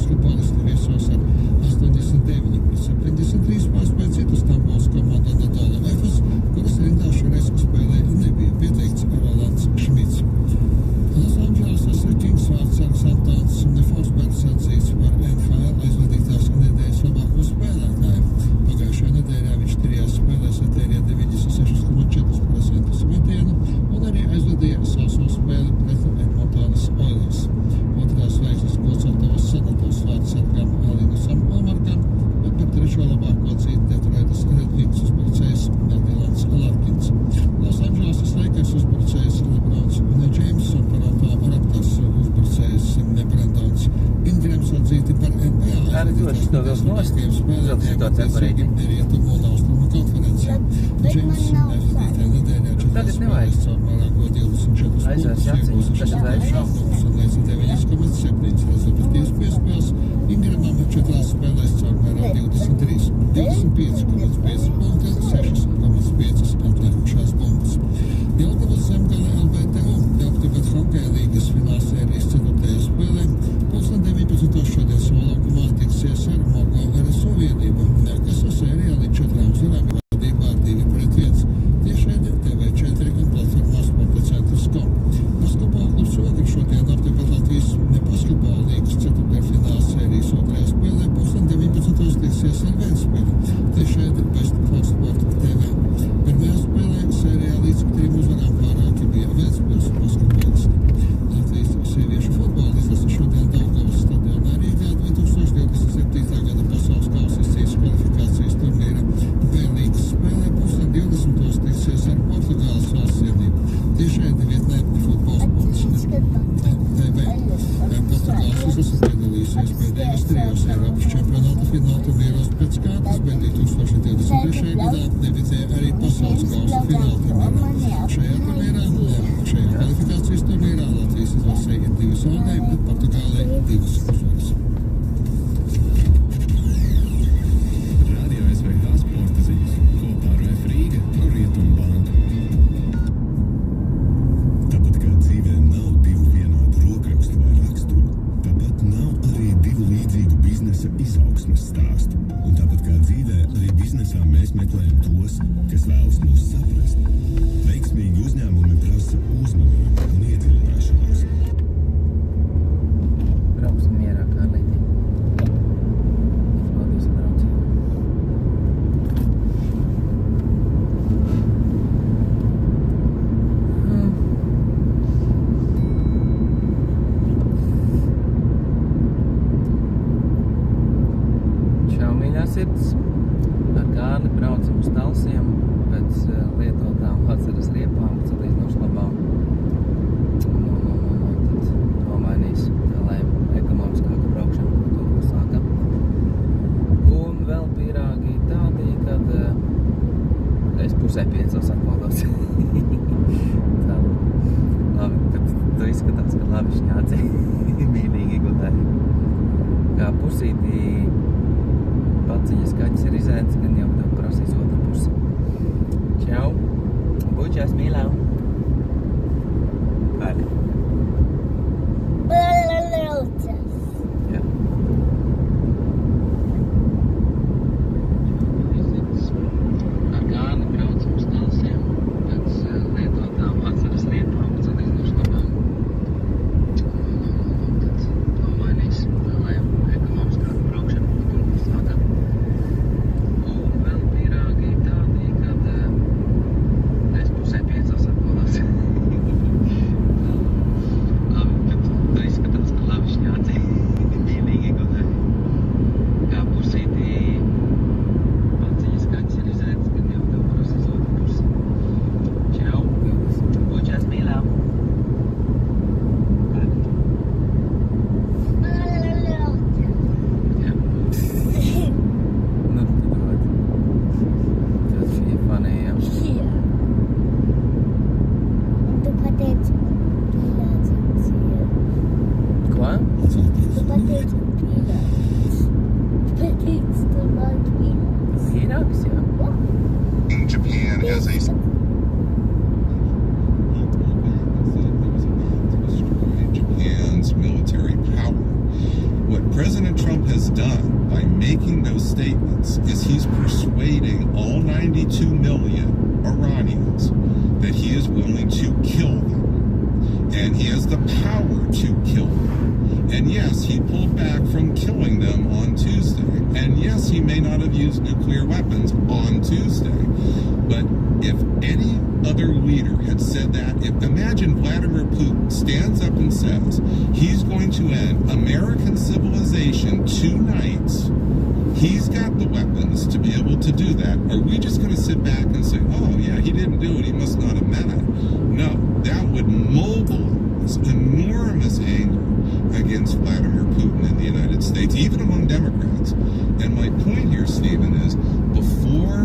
basketbolisti viesos ar 89-73 pārspēja citu Stambulas komandu Anadolu Efes, kuras rindā šoreiz spēlē nebija pieteikts Rolands Šmits. Losandželosas Kings vārdsargs Antons Forsbergs atzīts par NHL aizvadītās nedēļas labāko spēlētāju. Pagājušajā nedēļā viņš 3 spēlēs atērija 96,4% metienu un arī aizvadīja sauso spēli pret Edmontonas Oilers. Otrās zvaigznes Golcotavas Sanatos vārdsargam Alinusam Olmarkam, bet par trešo labāko cītu Detroitas Red Wings uzbrucējs Dylans Larkins. Losandželosas Lakers uzbrucējs Lebrons James un Toronto Raptors uzbrucējs Brandons Ingrams atzīti par NBA aizvadītās labākajiem spēlētājiem Rietumu un Austrumu konferencē. James aizvadītajā nedēļā 4 spēlēs caur vairāko 24 punktus, iegūst 6 šāvumus un līdz 9,7 rezultatīvas piespēles. Ingramam 4 spēlēs caur vairāk 23, 25,5 punkti un 6,5 atlikušās punktus. Jelgavas Zemgale LBTU Elektribet hokeja līgas finālsērijas 4. spēlē 19. šodien Solaukumā tiksies ar Morgo RSU vienību, kas sērijā līdz 4 uzvarām vadībā 2-1. Tiešraide TV4 un platformā sportacentrs.com. Basketbola klubs Ogri šodien aptiekat Latvijas basketbola līgas 4. finālsērijas 2. spēlē 19. tiksies ar Ventspili. Tiešraide Best for Sport TV. Pirmajā spēlē sērijā līdz 3 uzvarām pārāki bija Ventspils basketbolisti. Latvijas sieviešu futbola izlase šodien Daugavas stadionā Rīgā 2027. gada pasaules kausa izcīņas kvalifikācijas turnīra B-līgas spēlē 20. tiksies ar Portugāles valsts vienību. Tiešraidi vietnē futbols.tv. Portugāles izlase piedalīsies pēdējos 3 Eiropas čempionāta fināla turnīros pēc kārtas, bet 2023. gadā debitēja arī pasaules kausa fināla turnīrā. Šajā kvalifikācijas turnīrā Latvijas izlasē ir 2 zaudējumi, bet Portugālē 2 uzvaras. Radio SVH sporta ziņas kopā ar F Rīga un Rietumu banku. Tāpat kā dzīvē nav 2 vienādu rokrakstu vai raksturu, tāpat nav arī 2 līdzīgu biznesa izaugsmes stāstu. Un tāpat kā dzīvē, arī biznesā mēs meklējam tos, kas vēlas mūs saprast. Veiksmīgi uzņēmumi prasa uzmanību un iedziļināšanos. Brauksim mierā, Kārlīti. Izbaudīsim braucienu. Čau, mīļā sirds. Ar Kārli braucam uz Talsiem pēc lietotām atceras riepām, salīdzinoši labām. Tad nomainīs, lai ekonomiskāka braukšana būtu sāka. Un vēl pīrāgi tādi, kad es 4:30 atmodos. Tā, labi, bet tu izskatās, ka labi šņāci mīlīgi gudēji. Kā pusītī paciņas kaķis ir izēdis, gan jau tev prasīs otru pusi. Čau! Bučās mīlām! Kādi? Jā. Ar Gāni braucam uz Talsiem pēc lietotām atceras riepām, salīdzinoši labām. Tad nomainīs, lai ekonomiskāka braukšana būtu sāka. Un vēl pīrāgi tādi, kad es 4:30 atmodos. Labi, bet tu izskatās, ka labi šņāci mīlīgi gudēji. Kā pusītī paciņas kaķis ir izēdis, kad jau tev prasīs otru pusi. Čau! Bučās mīlām! Kādi? Jā. Nu, tu dod. Tad šī fanējām. Tu pateici pīlācis. Ko? Tu pateici pīlācis. Tu pateici pīlācis. Pīrāgs, jā? Japan has a destroy Japan's military power. What President And yes, he pulled back from killing them on Tuesday. And yes, he may not have used nuclear weapons on Tuesday. But if any other leader had said that, imagine Vladimir Putin stands up and says he's going to end American civilization tonight. He's got the weapons to be able to do that. Are we just going to sit back and say, oh yeah, he didn't do it, he must not have meant it? No, that would mobilize enormous anger against Vladimir Putin in the United States, even among Democrats. And my point here, Stephen, is before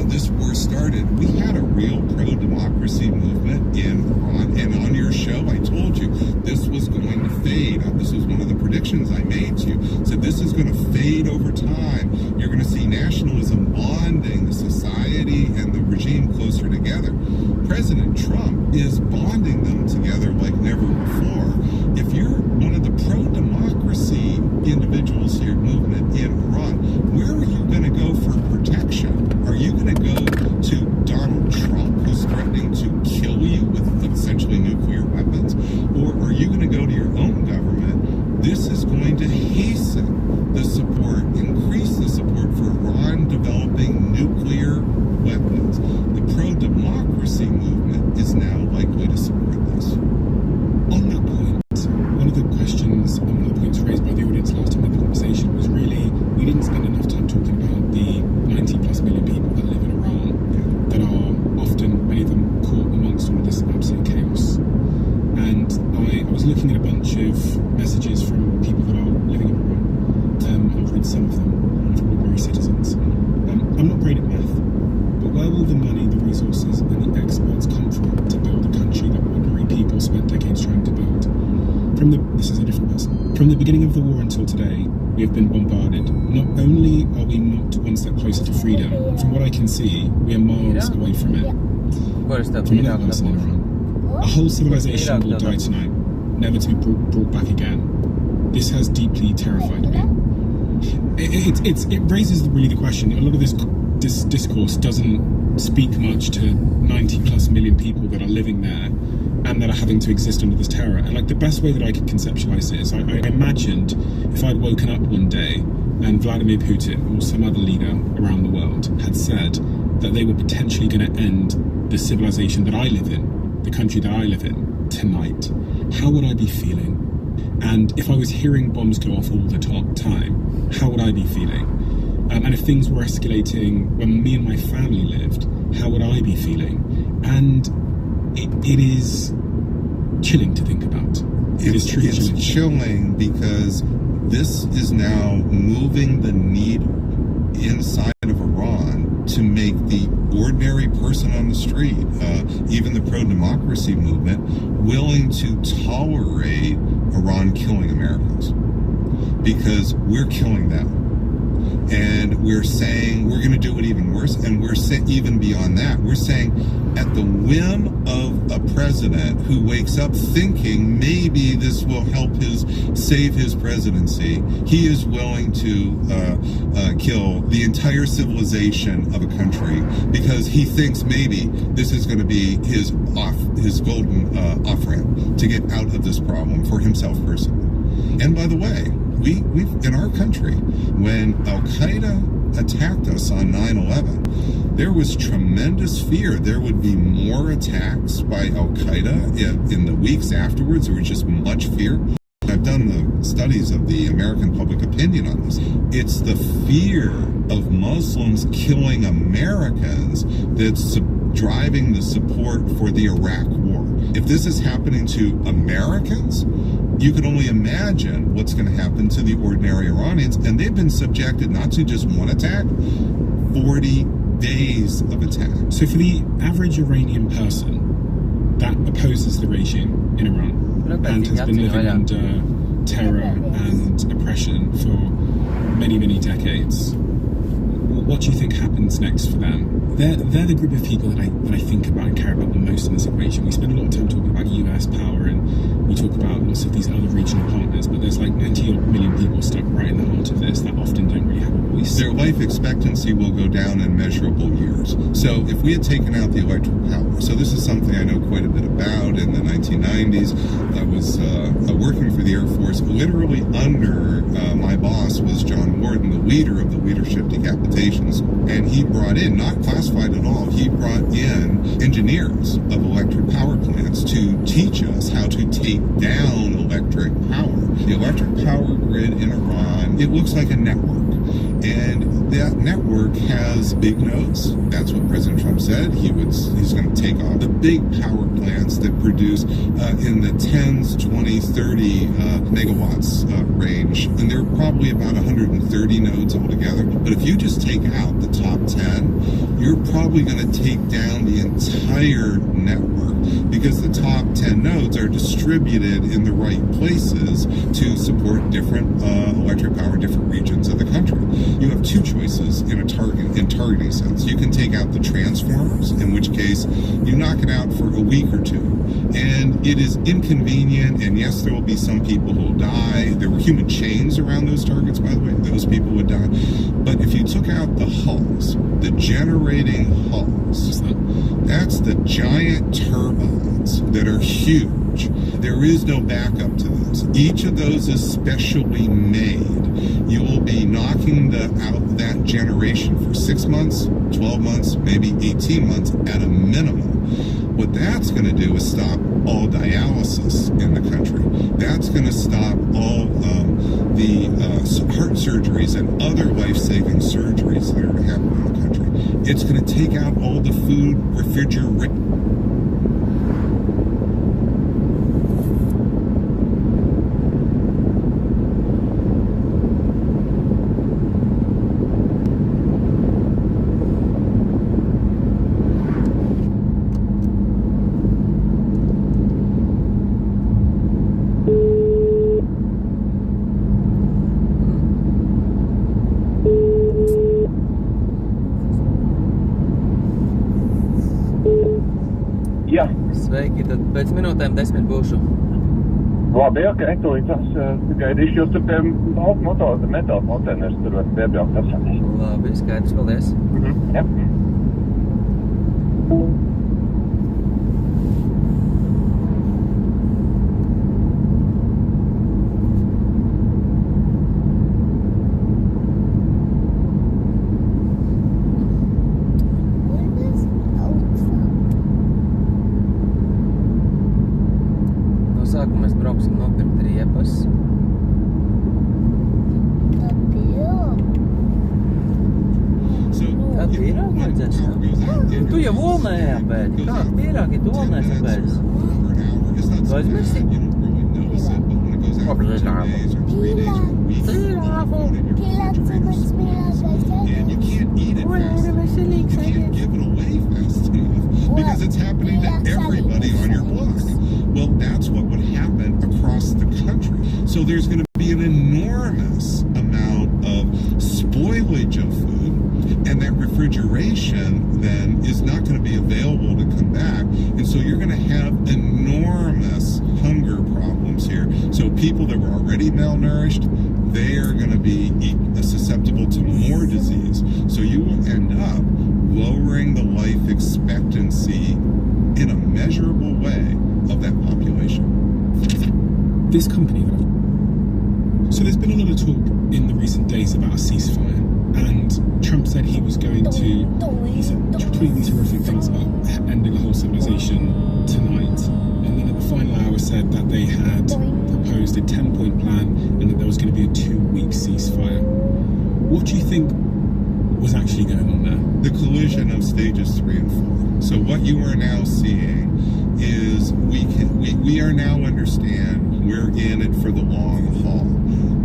this war started, we had a real pro-democracy movement in Iran. And on your show, I told you this was going to fade. This was one of the predictions I made to you. So this is going to fade over time. You're going to see nationalism bonding the society and the regime closer together. President Trump is bonding them together like never before. If you're one of the pro-democracy individuals here, movement in Iran, where are you going to go for protection? Are you going to go to Donald Trump, who's threatening to kill you with essentially nuclear weapons? Or are you going to go to your own government? This is going to hasten the support, increase the support for Iran developing nuclear weapons. The pro-democracy movement is now likely to support this. On that point, one of the questions and one of the points raised by the audience last time in the conversation was really, we didn't spend enough time talking about the 90 plus million people that live in Iran that are often, many of them, caught amongst all of this absolute chaos. And I was looking at a bunch of messages from people that are living in Iran. I've read some of them from ordinary citizens. I'm not great at math, but where will the money, the resources, and the experts come from to build a country that ordinary people spent decades trying to build? This is a different person. From the beginning of the war until today, we have been bombarded. Not only are we not one step closer to freedom, from what I can see, we are miles away from it. From another person in Iran. A whole civilization will die tonight, never to be brought back again. This has deeply terrified me. It raises really the question. A lot of this discourse doesn't speak much to 90 plus million people that are living there and that are having to exist under this terror. And like the best way that I could conceptualize it is I imagined if I'd woken up one day and Vladimir Putin or some other leader around the world had said that they were potentially going to end the civilization that I live in, the country that I live in, tonight, how would I be feeling? And if I was hearing bombs go off all the time, how would I be feeling? And if things were escalating when me and my family lived, how would I be feeling? And it is chilling to think about. It's chilling because this is now moving the needle inside of Iran to make the ordinary person on the street, even the pro-democracy movement, willing to tolerate Iran killing Americans. Because we're killing them. And we're saying we're going to do it even worse. And we're even beyond that. We're saying at the whim of a president who wakes up thinking maybe this will help save his presidency, he is willing to kill the entire civilization of a country because he thinks maybe this is going to be his golden off-ramp to get out of this problem for himself personally. And by the way, we've in our country, when Al-Qaeda attacked us on 9/11, there was tremendous fear there would be more attacks by Al-Qaeda in the weeks afterwards. There was just much fear. I've done the studies of the American public opinion on this. It's the fear of Muslims killing Americans that's driving the support for the Iraq war. If this is happening to Americans, you can only imagine what's going to happen to the ordinary Iranians. And they've been subjected not to just one attack, 40 days of attack. So for the average Iranian person that opposes the regime in Iran and has been living under terror and oppression for many, many decades, what do you think happens next for them? They're the group of people that I think about and care about the most in this equation. We spend a lot of time talking about US power and we talk about lots of these other regional partners, but there's like 90 million people stuck right in the heart of this that often don't really have a voice. their life expectancy will go down in measurable years. So if we had taken out the electric power, so this is something I know quite a bit about. In the 1990s, I was working for the Air Force. Literally under my boss was John Warden, the leader of the leadership decapitations, and he brought in, not classified at all, he brought in engineers of electric power plants to teach us how to take down electric power. The electric power grid in Iran, it looks like a network. And that network has big nodes. That's what President Trump said. He's going to take off the big power plants that produce in the 10s, 20, 30 megawatts range. And there are probably about 130 nodes altogether. But if you just take out the top 10, you're probably going to take down the entire network, because the top 10 nodes are distributed in the right places to support different electric power, different regions of the country. You have two choices in targeting sense. You can take out the transformers, in which case you knock it out for a week or two. And it is inconvenient, and yes, there will be some people who will die. There were human chains around those targets, by the way. Those people would die. But if you took out the hulls, the generating hulls, that's the giant turbines that are huge. There is no backup to those. Each of those is specially made. You will be knocking out that generation for 6 months, 12 months, maybe 18 months at a minimum. What that's going to do is stop all dialysis in the country. That's going to stop all the heart surgeries and other life-saving surgeries that are going to happen in the country. It's going to take out all the food refrigeration. Jā, Sveiki, tad pēc minūtēm 10 būšu. labi, ok, tūlīt tās gaidīšu, jūs tur pie balta motora, metāla konteineris tur var piebraukt apsāties. Labi, skaidrs, paldies. Jā. Where does outside? No sākuma mēs brauksim nopirkt riepas. So Kā pīrāgi vajadzēs? Tu jau olnējā pēc. Kā pīrāgi tu olnēs pēc? Tu aizmirsi? And you can't eat it fast enough. You can't give it away fast enough because it's happening to everybody on your block. Well, that's what would happen across the country. So there's going to be an enormous amount of spoilage of food, and that refrigeration then is not going to be available to come back. And so you're going to have enormous hunger problems here. So people that were already malnourished, they are going to be susceptible to more disease. So you will end up lowering the life expectancy in a measurable way of that population. This company, so there's been a lot of talk in the recent days about a ceasefire, and Trump said he was going to, he said tweeting terrific things about ending the whole civilization tonight, and then at the final hour said that they had proposed a 10-point plan and that there was going to be a 2-week ceasefire. What do you think was actually going on there? The collision of stages 3 and 4. So what you are now seeing is we are now understand we're in it for the long haul,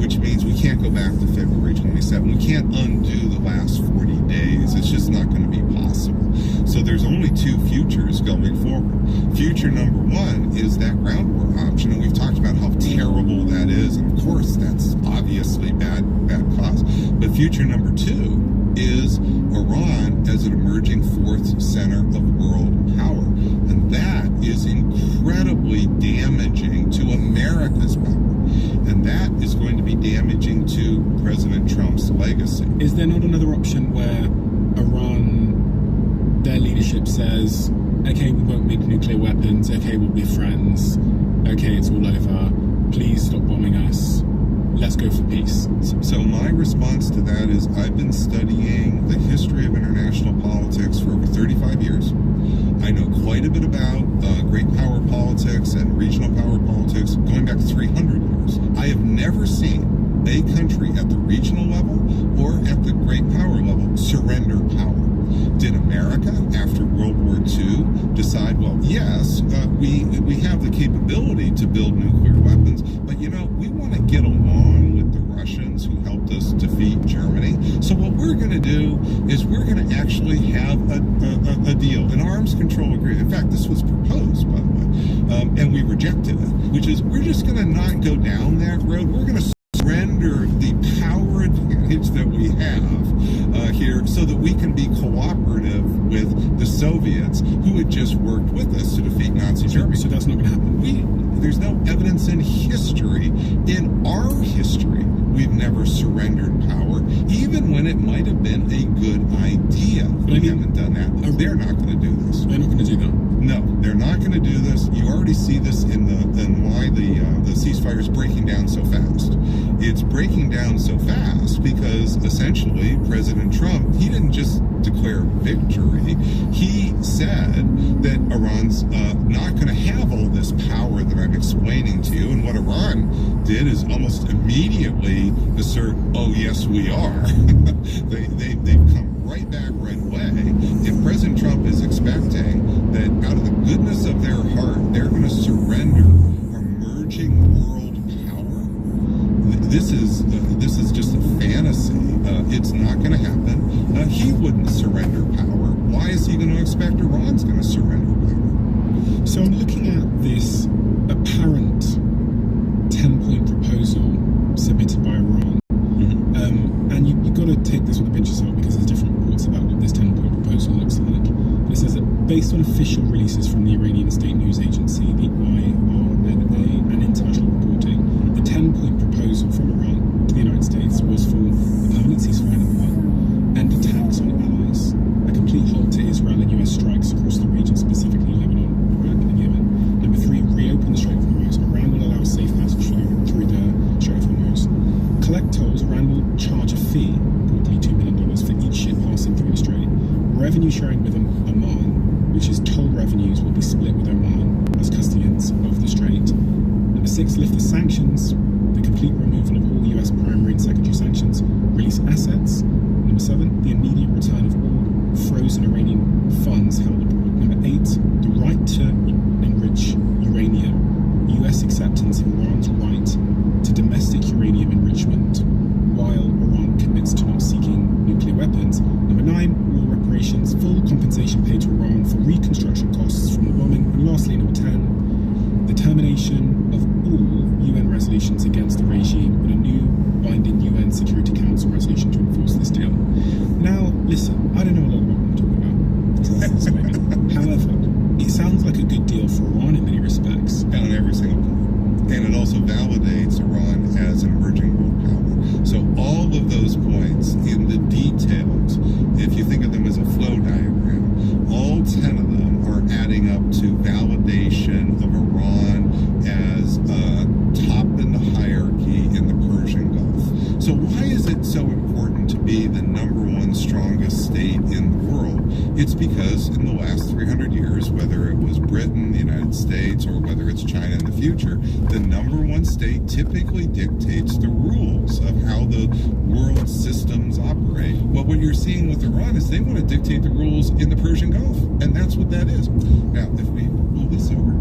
which means we can't go back to February 27. We can't undo the last 40 days. It's just not going to be possible. So there's only two futures going forward. Future number one is that ground war option, and we've talked about how terrible that is, and of course that's obviously bad cause. But future number two is Iran as an emerging fourth center of world power. And that is incredibly damaging to America's power. And that is going to be damaging to President Trump's legacy. Is there not another option where Iran, their leadership says, okay, we won't make nuclear weapons, okay, we'll be friends, okay, it's all over, please stop bombing us, let's go for peace? So my response to that is I've been studying the history of international politics for over 35 years. I know quite a bit about great power politics and regional power politics going back 300 years. I have never seen a country at the regional level or at the great power level surrender power. Did America, after World War II, decide, well, yes, we have the capability to build nuclear weapons, but, you know, we want to get along with the Russians who helped us defeat Germany. So what we're going to do is we're going to actually have a deal, an arms control agreement. In fact, this was proposed, by the way, and we rejected it, which is we're just going to not go down that road. We're going to surrender the power advantage that we have here so that we can be cooperative with the Soviets who had just worked with us to defeat Nazi Germany. So that's not going to happen? There's no evidence in history, in our history, we've never surrendered power, even when it might have been a good idea. We haven't done that. They're not going to do this. They're not going to do that? No, they're not going to do this. You already see this in why the ceasefire is breaking down so fast. It's breaking down so fast because essentially President Trump, he didn't just declare victory. He said that Iran's not going to have all this power that I'm explaining to you. And what Iran did is almost immediately assert, oh, yes, we are. They've come right back right away. If President Trump is expecting that out of the goodness of their heart, they're going to surrender emerging world power, this is just a fantasy. It's not going to happen. He wouldn't surrender power. Why is he going to expect Iran's going to surrender power? So I'm looking at this apparent 10-point proposal submitted by Iran. And you've got to take this with a pinch of salt because there's different reports about what this 10-point proposal looks like. But it says that based on official releases from the Iranian state news agency, the IRNA, and international reporting, the 10-point proposal from Iran to the United States was for a permanent ceasefire, number one, end attacks on allies, a complete halt to Israel and US strikes across the region, specifically Lebanon, Iraq, and Yemen. Number three, reopen the Strait of Hormuz. Iran will allow safe passage through the Strait of Hormuz. Collect tolls. Iran will charge a fee, reportedly $2 million, for each ship passing through the strait. Revenue sharing with Oman, which is toll revenues, will be split with Oman as custodians of the strait. Number six, lift the sanctions, the complete removal of all US primary and secondary sanctions, release assets. Number seven, the immediate return of all frozen Iranian funds held abroad. Number eight, the right to enrich uranium, US acceptance of Iran's right to domestic uranium enrichment, while Iran commits to not seeking nuclear weapons. Number nine, war reparations, full compensation paid to Iran for reconstruction costs from the bombing. And lastly, number 10, the termination of all UN resolutions against the regime and a new binding UN Security Council resolution to enforce this deal. Now, listen, I don't know a lot about what I'm talking about. However, it sounds like a good deal for Iran in many respects. On every single point. And it also validates Iran as an emerging world power. So all of those points in the details, if you think of them as a flow diagram, all 10 of them are adding up to validation of Iran as top in the hierarchy in the Persian Gulf. So why is it so important to be the number one strongest state in the world? It's because in the last 300 years, whether it was Britain, the United States, or whether it's China in the future, the number one state typically dictates the rules of how the world systems operate. Well, what you're seeing with Iran is they want to dictate the rules in the Persian Gulf, and that's what that is. Now, if we pull this over,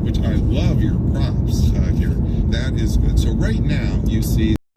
which I love your props here, that is good. So right now, you see